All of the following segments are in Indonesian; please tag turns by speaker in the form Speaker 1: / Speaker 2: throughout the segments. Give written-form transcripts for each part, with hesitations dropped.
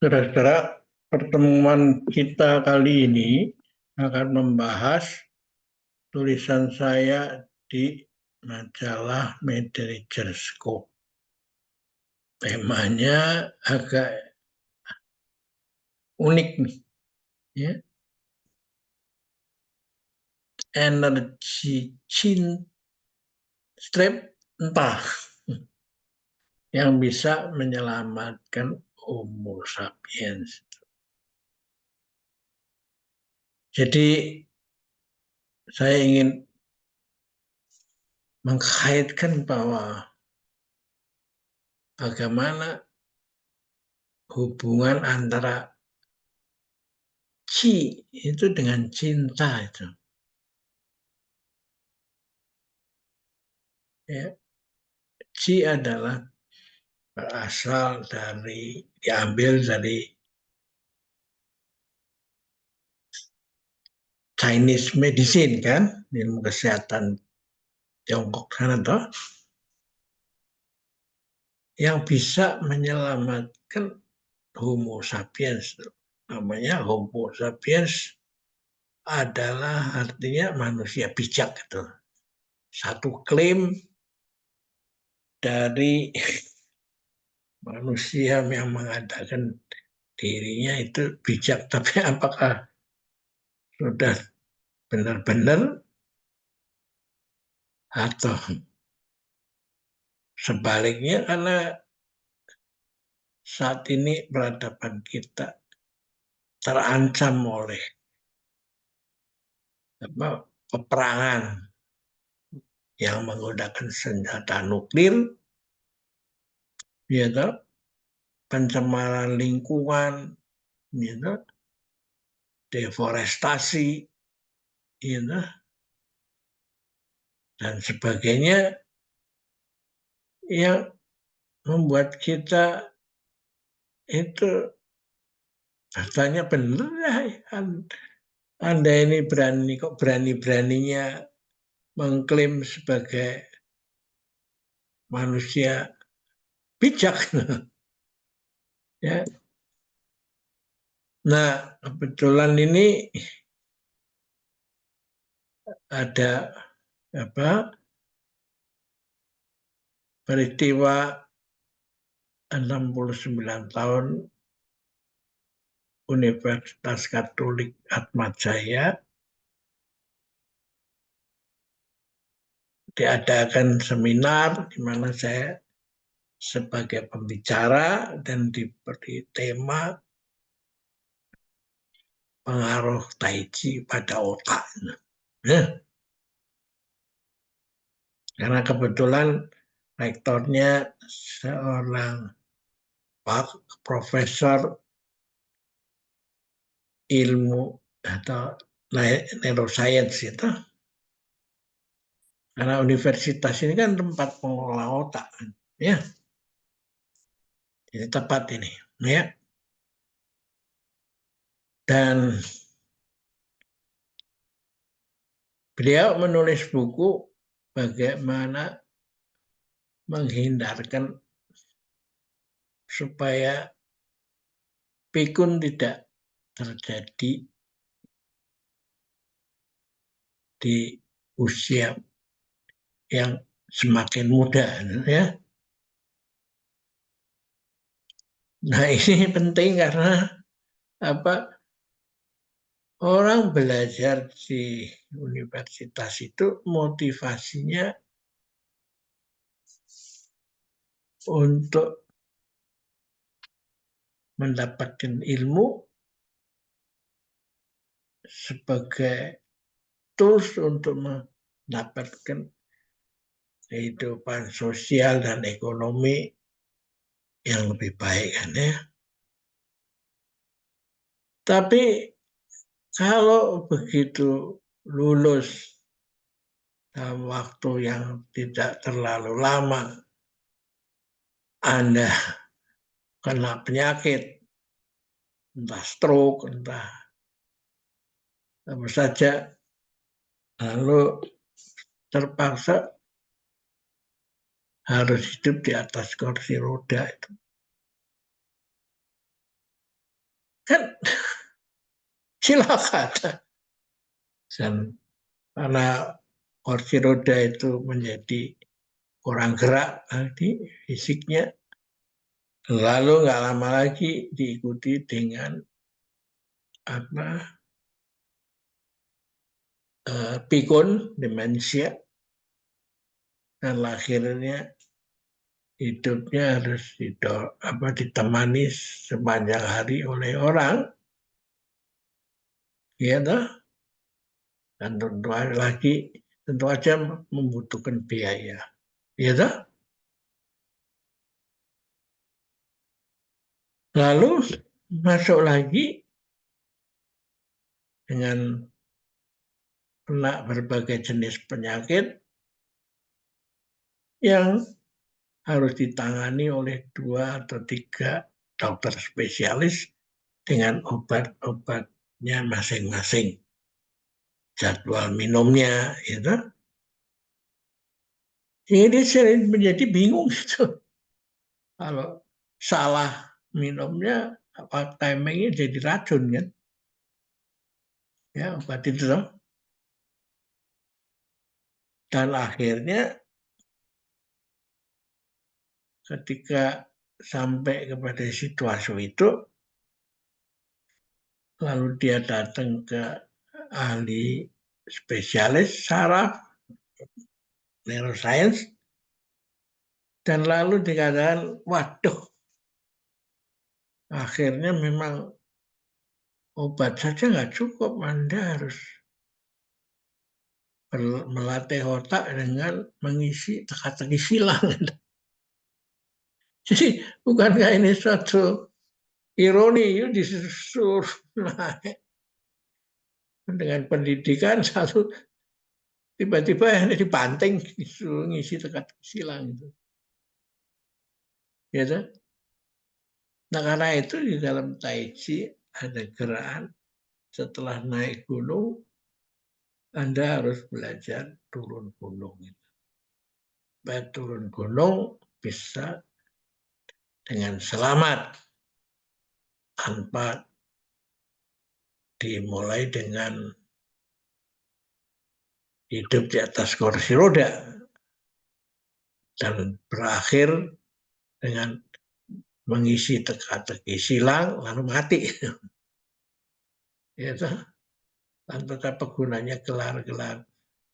Speaker 1: Saudara-saudara, pertemuan kita kali ini akan membahas tulisan saya di majalah Manager Scope. Temanya agak unik nih, ya. Energi strip entah yang bisa menyelamatkan Homo sapiens. Jadi saya ingin mengkaitkan bahwa bagaimana hubungan antara Ci itu dengan cinta itu. Ya. Ci adalah berasal diambil dari Chinese medicine kan, ilmu kesehatan Tiongkok sana toh, yang bisa menyelamatkan Homo sapiens. Namanya Homo sapiens adalah artinya manusia bijak itu. Satu klaim dari manusia yang mengatakan dirinya itu bijak, tapi apakah sudah benar-benar atau sebaliknya, karena saat ini peradaban kita terancam oleh peperangan yang menggunakan senjata nuklir, ya, pencemaran lingkungan, ya, deforestasi, ya, dan sebagainya, yang membuat kita itu katanya benar ya, Anda ini berani, kok berani-beraninya mengklaim sebagai manusia bijak. Ya. Nah, kebetulan ini ada peristiwa 69 tahun Universitas Katolik Atmajaya diadakan seminar di mana saya sebagai pembicara dan diberi tema pengaruh Tai Chi pada otak. Nah, karena kebetulan rektornya seorang profesor ilmu atau neuroscience itu, karena universitas ini kan tempat pengelola otak, ya, jadi tepat ini, ya. Dan beliau menulis buku bagaimana menghindarkan supaya pikun tidak terjadi di usia yang semakin muda, ya. Nah, ini penting karena orang belajar di universitas itu motivasinya untuk mendapatkan ilmu sebagai tools untuk mendapatkan kehidupan sosial dan ekonomi yang lebih baik, kan, ya. Tapi kalau begitu lulus dalam waktu yang tidak terlalu lama, Anda kena penyakit, entah stroke, entah apa saja, lalu terpaksa harus hidup di atas kursi roda itu. kan silakan. Dan karena kursi roda itu menjadi kurang gerak nanti fisiknya, lalu nggak lama lagi diikuti dengan apa pikun, demensia, dan akhirnya hidupnya harus ditemani sepanjang hari oleh orang, ya toh? Dan tentu aja membutuhkan biaya, ya toh? Lalu masuk lagi dengan kena berbagai jenis penyakit yang harus ditangani oleh 2 atau 3 dokter spesialis dengan obat-obatnya masing-masing, jadwal minumnya, itu. Ini sering menjadi bingung gitu. Kalau salah minumnya, apa timingnya jadi racun kan? Ya obat itu loh. Dan akhirnya ketika sampai kepada situasi itu, lalu dia datang ke ahli spesialis saraf, neuroscience, dan lalu dikatakan, waduh, akhirnya memang obat saja nggak cukup, Anda harus melatih otak dengan mengisi teka-teki silang. Jadi bukankah ini suatu ironi, disuruh naik dengan pendidikan satu, tiba-tiba yang dibanting disuruh ngisi teka-teki silang itu. Ya, nah karena itu di dalam Tai Chi ada gerakan setelah naik gunung, Anda harus belajar turun gunung. Supaya turun gunung bisa dengan selamat tanpa dimulai dengan hidup di atas kursi roda dan berakhir dengan mengisi teka-teki silang lalu mati. Ya, tanpa apa gunanya gelar-gelar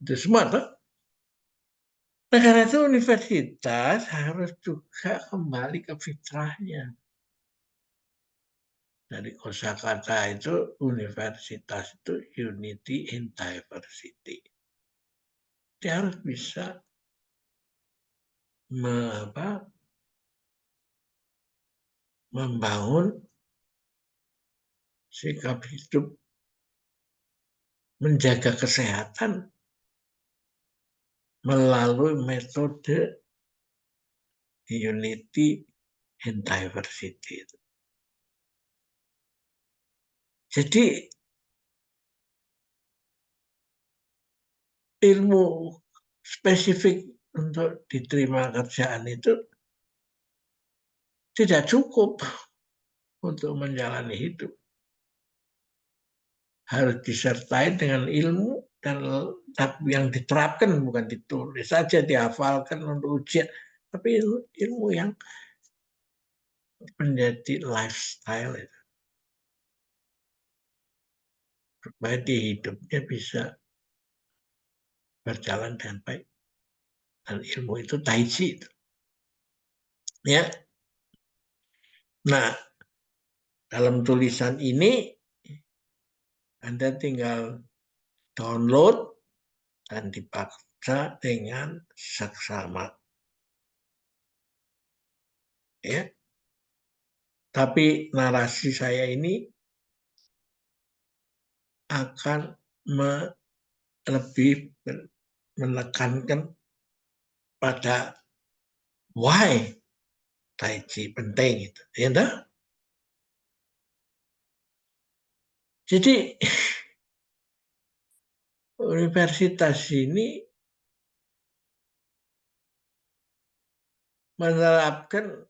Speaker 1: itu semua tuh. Nah, karena itu universitas harus juga kembali ke fitrahnya. Dari kosakata itu universitas itu unity in diversity. Dia harus bisa membangun sikap hidup, menjaga kesehatan melalui metode unity and diversity. Jadi ilmu spesifik untuk diterima kerjaan itu tidak cukup untuk menjalani hidup. Harus disertai dengan ilmu dan yang diterapkan, bukan ditulis saja, dihafalkan untuk ujian, tapi ilmu yang menjadi lifestyle itu. Supaya di hidupnya bisa berjalan dengan baik. Dan ilmu itu Tai Chi itu. Ya. Nah, dalam tulisan ini Anda tinggal download dan dibaca dengan seksama. Ya. Tapi narasi saya ini akan lebih menekankan pada why Tai Chi penting itu. Ya, dah? Jadi universitas ini menerapkan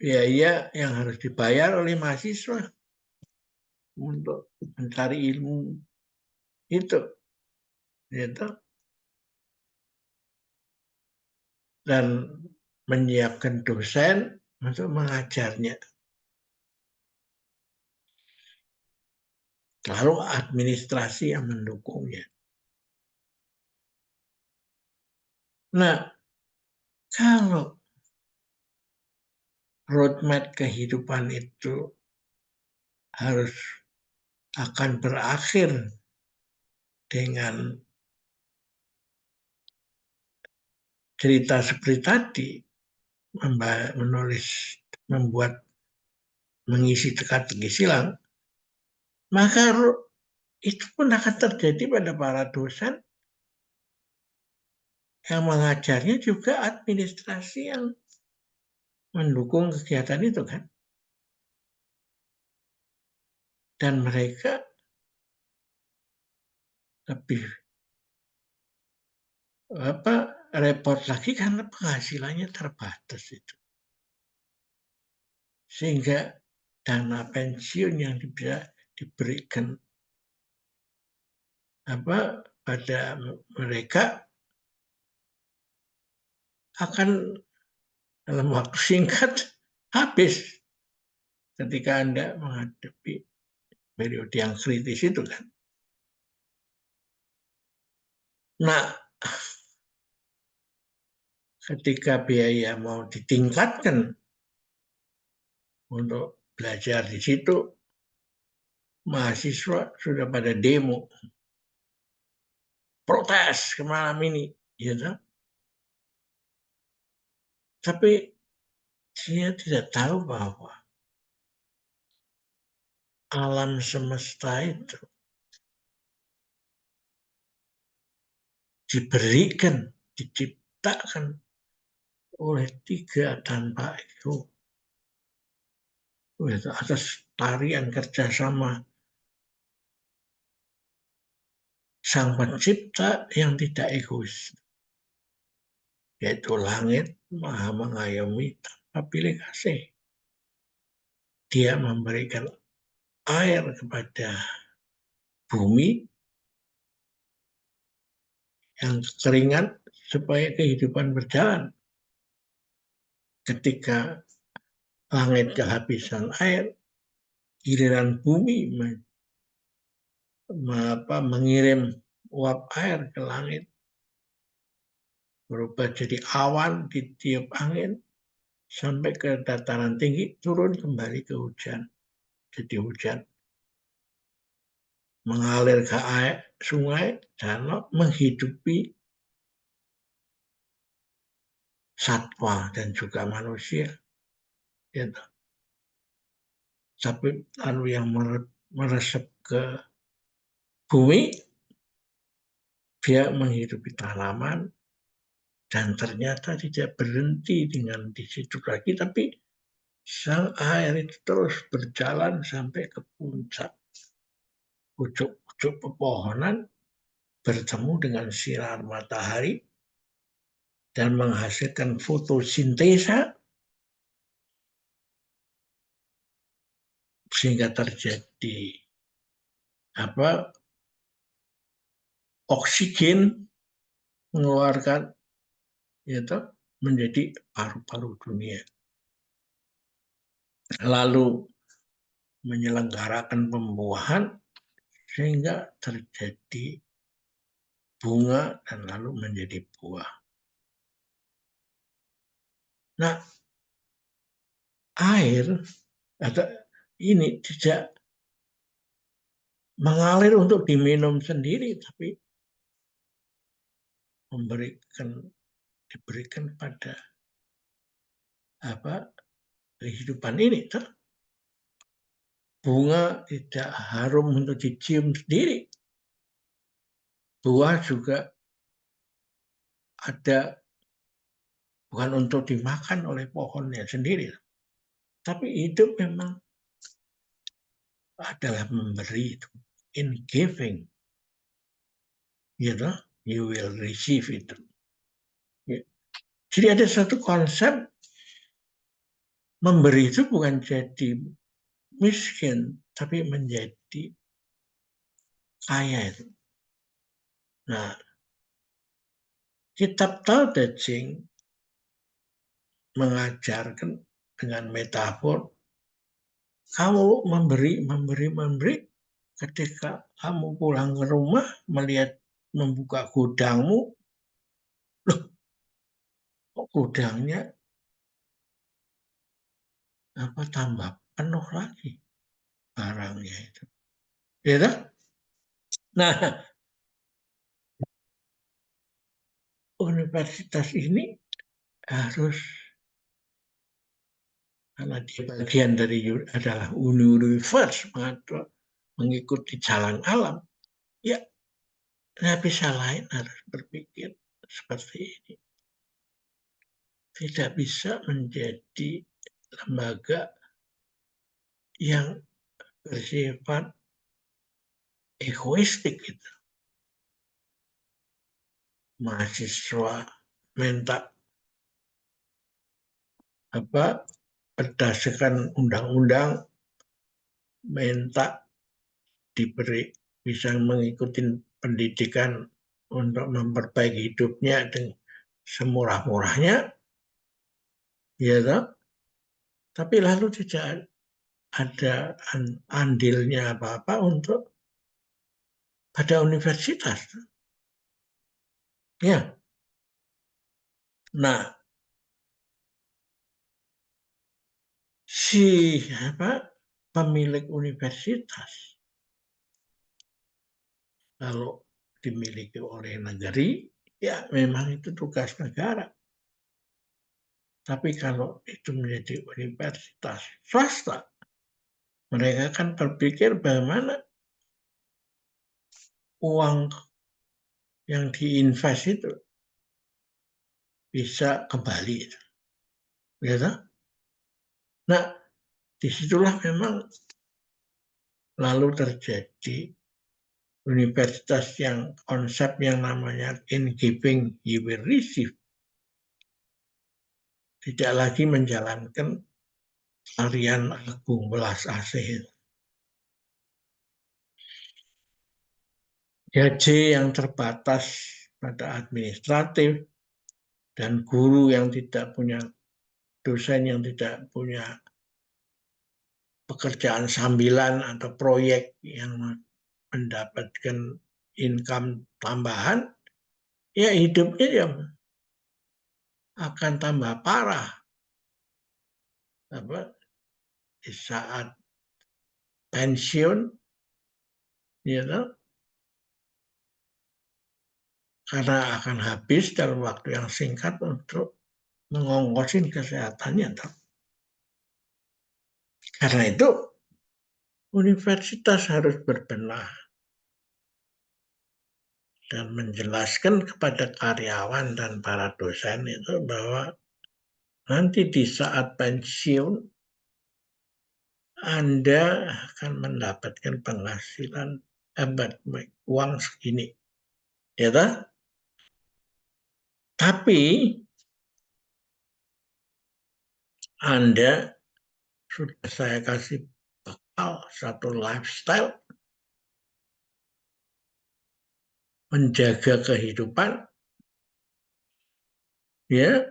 Speaker 1: biaya yang harus dibayar oleh mahasiswa untuk mencari ilmu itu, gitu. Dan menyiapkan dosen untuk mengajarnya. Lalu administrasi yang mendukungnya. Nah, kalau roadmap kehidupan itu harus akan berakhir dengan cerita seperti tadi, menulis, membuat, mengisi teka-teki silang, maka itu pun akan terjadi pada para dosen yang mengajarnya juga administrasi yang mendukung kegiatan itu kan. Dan mereka lebih repot lagi karena penghasilannya terbatas itu. Sehingga dana pensiun yang bisa diberikan pada mereka akan dalam waktu singkat habis ketika Anda menghadapi periode yang kritis itu kan. Nah, ketika biaya mau ditingkatkan untuk belajar di situ, mahasiswa sudah pada demo, protes ke malam ini, gitu. Tapi dia tidak tahu bahwa alam semesta itu diberikan, diciptakan oleh tiga tanpa ego. Atas tarian kerjasama sang pencipta yang tidak egois. Yaitu langit maha mengayomi tanpa pilih kasih. Dia memberikan air kepada bumi yang kekeringan supaya kehidupan berjalan. Ketika langit kehabisan air, giliran bumi mengirim uap air ke langit, berubah jadi awan, ditiup angin, sampai ke dataran tinggi, turun kembali ke hujan. Jadi hujan. Mengalir ke air, sungai, danau, menghidupi satwa dan juga manusia. Gitu. Tapi lalu yang meresap ke bumi, dia menghidupi tanaman, dan ternyata tidak berhenti dengan di situ lagi, tapi sang air itu terus berjalan sampai ke puncak. Pucuk-pucuk pepohonan bertemu dengan sinar matahari dan menghasilkan fotosintesa sehingga terjadi oksigen mengeluarkan itu menjadi paru-paru dunia. Lalu menyelenggarakan pembuahan sehingga terjadi bunga dan lalu menjadi buah. Nah, air atau ini tidak mengalir untuk diminum sendiri, tapi diberikan pada kehidupan ini. Bunga tidak harum untuk dicium sendiri. Buah juga ada bukan untuk dimakan oleh pohonnya sendiri. Tapi hidup memang adalah memberi itu. In giving, you will receive itu. Jadi ada satu konsep memberi itu bukan jadi miskin, tapi menjadi kaya itu. Nah, kitab Tao Te Ching mengajarkan dengan metafor, kamu memberi, ketika kamu pulang ke rumah, melihat membuka gudangmu, loh, kok gudangnya tambah penuh lagi barangnya itu. Ya, nah, universitas ini harus, karena dia bagian dari adalah universe, mengikuti jalan alam, ya nggak bisa lain, harus berpikir seperti ini. Tidak bisa menjadi lembaga yang bersifat egoistik gitu. Mahasiswa minta berdasarkan undang-undang, minta diberi bisa mengikuti pendidikan untuk memperbaiki hidupnya dengan semurah-murahnya, ya toh? Tapi lalu tidak ada andilnya apa-apa untuk pada universitas. Ya, nah, si pemilik universitas kalau dimiliki oleh negeri, ya memang itu tugas negara. Tapi kalau itu menjadi universitas swasta, mereka kan berpikir bagaimana uang yang diinvest itu bisa kembali. Ya, nah, disitulah memang lalu terjadi universitas yang konsep yang namanya in giving you will receive. Tidak lagi menjalankan tarian agung belas asih. Gaji yang terbatas pada administratif dan guru yang tidak punya, dosen yang tidak punya pekerjaan sambilan atau proyek yang mendapatkan income tambahan, ya hidupnya ya akan tambah parah di saat pensiun, ya, karena akan habis dalam waktu yang singkat untuk mengongkosin kesehatannya. Karena itu universitas harus berbenah dan menjelaskan kepada karyawan dan para dosen itu bahwa nanti di saat pensiun Anda akan mendapatkan penghasilan uang segini, ya tak? Tapi Anda sudah saya kasih bekal satu lifestyle menjaga kehidupan, ya,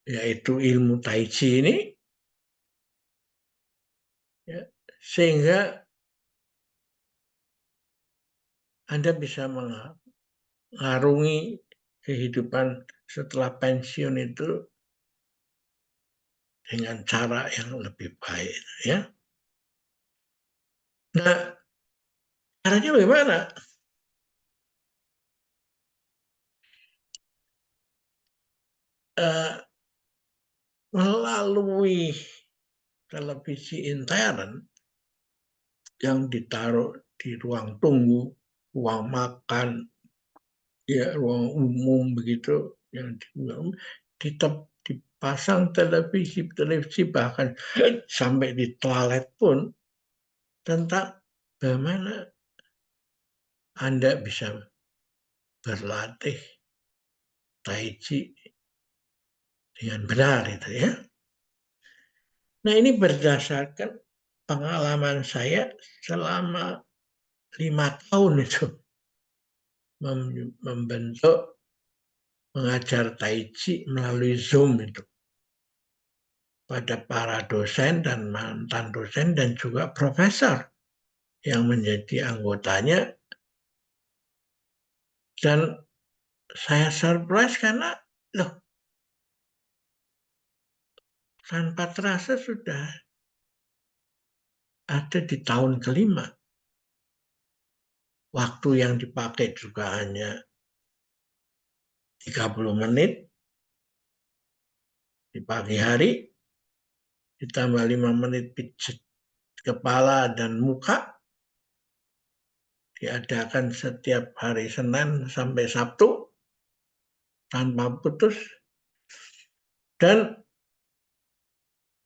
Speaker 1: yaitu ilmu Tai Chi ini, ya, sehingga Anda bisa mengarungi kehidupan setelah pensiun itu dengan cara yang lebih baik, ya. Nah, caranya bagaimana? Melalui televisi intern yang ditaruh di ruang tunggu, ruang makan, ya ruang umum begitu, yang dipasang televisi bahkan sampai di toilet pun, tentang bagaimana Anda bisa berlatih Tai Chi dengan benar itu ya. Nah ini berdasarkan pengalaman saya selama 5 tahun itu membentuk mengajar Tai Chi melalui Zoom itu pada para dosen dan mantan dosen dan juga profesor yang menjadi anggotanya. Dan saya surprise karena loh, tanpa terasa sudah ada di tahun kelima. Waktu yang dipakai juga hanya 30 menit di pagi hari, ditambah 5 menit pijat kepala dan muka, diadakan setiap hari Senin sampai Sabtu tanpa putus, dan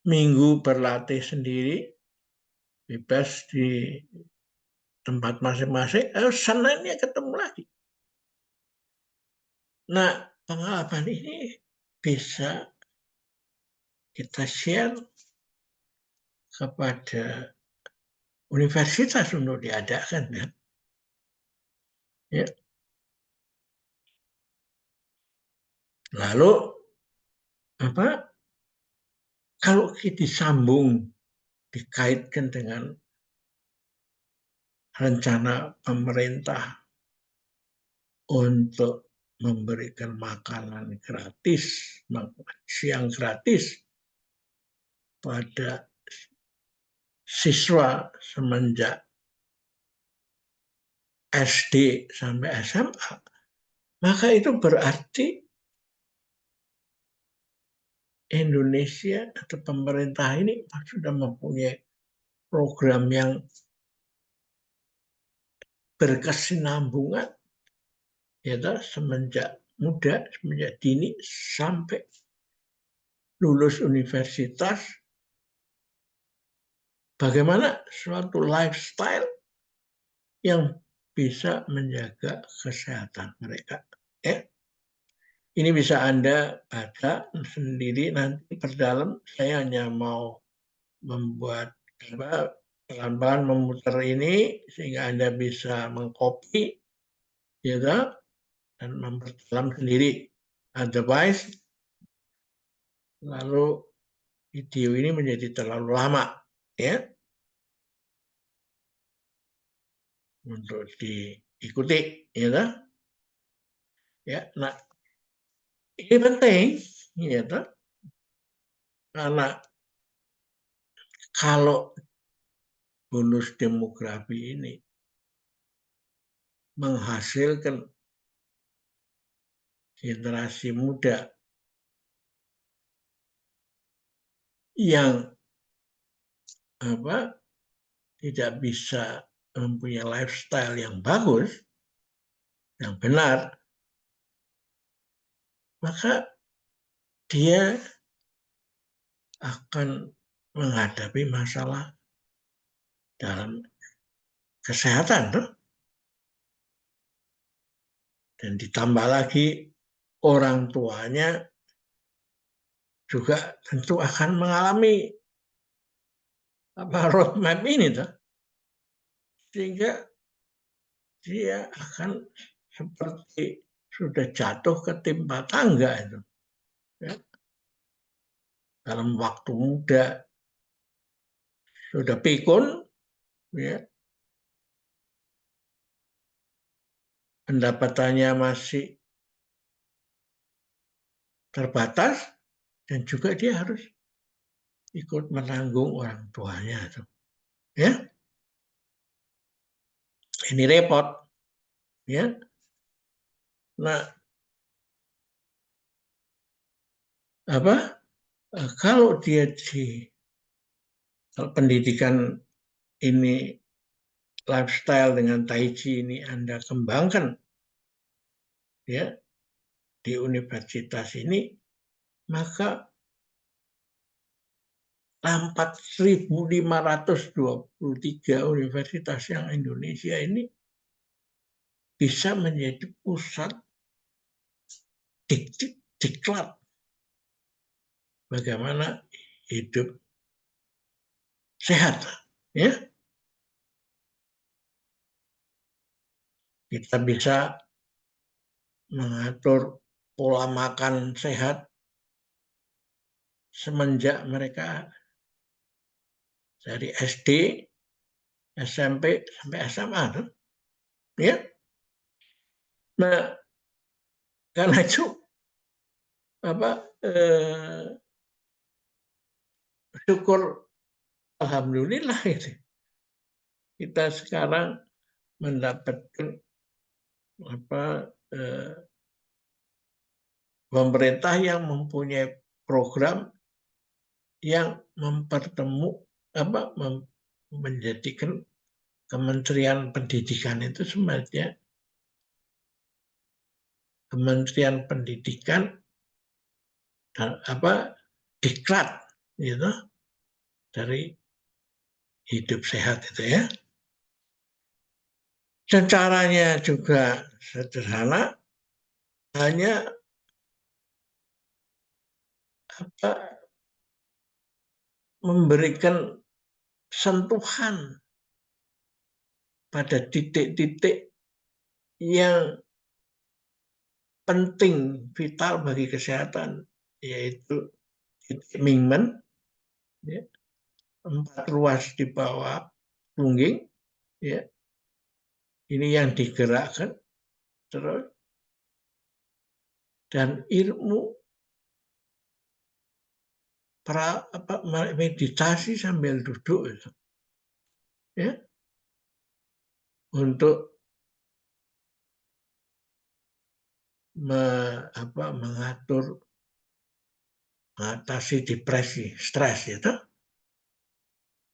Speaker 1: Minggu berlatih sendiri bebas di tempat masing-masing, Seninnya ketemu lagi. Nah, pengalaman ini bisa kita share kepada universitas untuk diadakan ya. Ya. Lalu apa? Kalau disambung dikaitkan dengan rencana pemerintah untuk memberikan makanan gratis, makan siang gratis pada siswa semenjak SD sampai SMA, maka itu berarti Indonesia atau pemerintah ini sudah mempunyai program yang berkesinambungan ya semenjak muda, semenjak dini sampai lulus universitas. Bagaimana suatu lifestyle yang bisa menjaga kesehatan mereka. Ya. Ini bisa Anda baca sendiri nanti perdalam. Saya hanya mau membuat pelan-pelan memutar ini sehingga Anda bisa mengcopy ya dan memperdalam sendiri. Otherwise, lalu video ini menjadi terlalu lama ya untuk diikuti ya. Ya, nah ini penting ya karena kalau bonus demografi ini menghasilkan generasi muda yang tidak bisa mempunyai lifestyle yang bagus, yang benar, maka dia akan menghadapi masalah dalam kesehatan tuh. Dan ditambah lagi orang tuanya juga tentu akan mengalami roadmap ini tuh. Sehingga dia akan seperti sudah jatuh ke timpa tangga itu. Ya. Dalam waktu muda sudah pikun, ya, pendapatannya masih terbatas, dan juga dia harus ikut menanggung orang tuanya. Ya, ini repot. Ya, nah kalau dia kalau pendidikan ini lifestyle dengan Tai Chi ini Anda kembangkan ya di universitas ini, maka 4.523 universitas yang Indonesia ini bisa menjadi pusat diklat bagaimana hidup sehat, ya. Kita bisa mengatur pola makan sehat semenjak mereka dari SD, SMP sampai SMA, ya. Nah, karena itu apa syukur alhamdulillah itu kita sekarang mendapatkan apa pemerintah yang mempunyai program yang menjadikan Kementerian Pendidikan itu sebenarnya Kementerian Pendidikan dan diklat gitu dari hidup sehat itu, ya. Dan caranya juga sederhana, hanya memberikan sentuhan pada titik-titik yang penting, vital bagi kesehatan, yaitu titik Mingmen, ya, 4 ruas di bawah pungging, ya, ini yang digerakkan terus, dan ilmu meditasi sambil duduk itu, ya, untuk mengatur, mengatasi depresi, stres itu.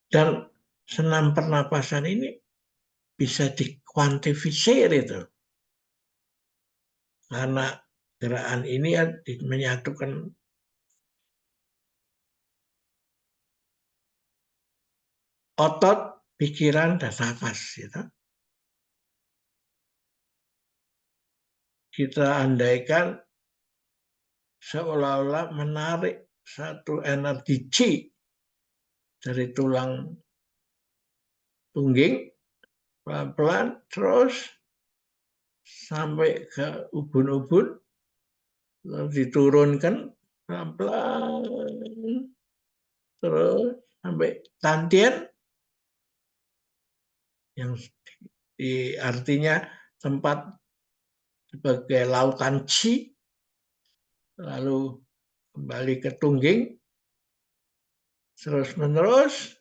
Speaker 1: Dan senam pernapasan ini bisa dikuantifikasi itu, karena gerakan ini menyatukan otot, pikiran, dan nafas gitu. Kita andaikan seolah-olah menarik satu energi chi dari tulang tungging pelan-pelan terus sampai ke ubun-ubun, lalu diturunkan pelan-pelan terus sampai tantien, yang artinya tempat sebagai lautan chi, lalu kembali ke tungging terus menerus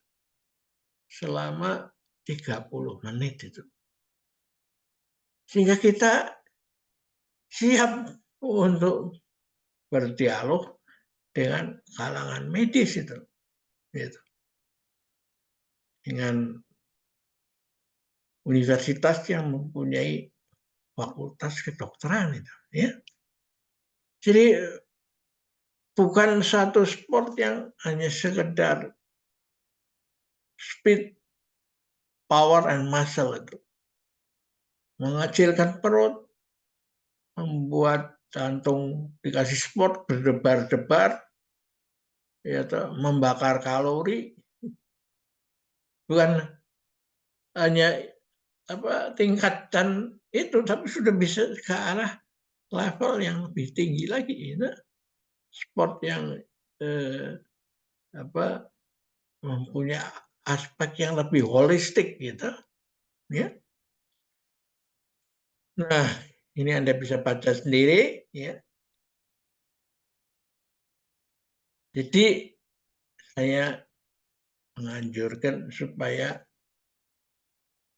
Speaker 1: selama 30 menit itu. Sehingga kita siap untuk berdialog dengan kalangan medis itu. Gitu. Dengan universitas yang mempunyai fakultas kedokteran itu, ya. Jadi bukan satu sport yang hanya sekedar speed, power, and muscle itu. Mengecilkan perut, membuat jantung dikasih sport berdebar-debar, ya, membakar kalori, bukan hanya tingkatan itu, tapi sudah bisa ke arah level yang lebih tinggi lagi, gitu. Sport yang mempunyai aspek yang lebih holistik, gitu, ya. Nah, ini Anda bisa baca sendiri, ya. Jadi saya menganjurkan supaya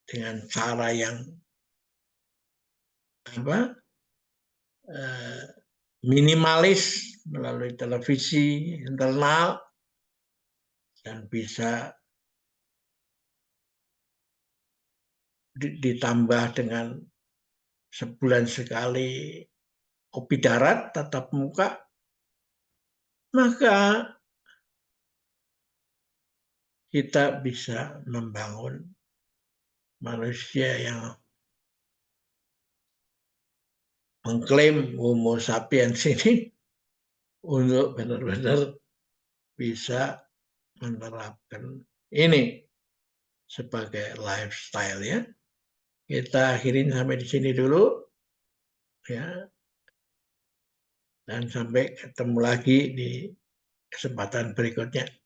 Speaker 1: dengan cara yang minimalis melalui televisi internal, dan bisa ditambah dengan sebulan sekali kopi darat tatap muka, maka kita bisa membangun manusia yang mengklaim Homo sapiens ini untuk benar-benar bisa menerapkan ini sebagai lifestyle ya. Kita akhirin sampai di sini dulu ya. Dan sampai ketemu lagi di kesempatan berikutnya.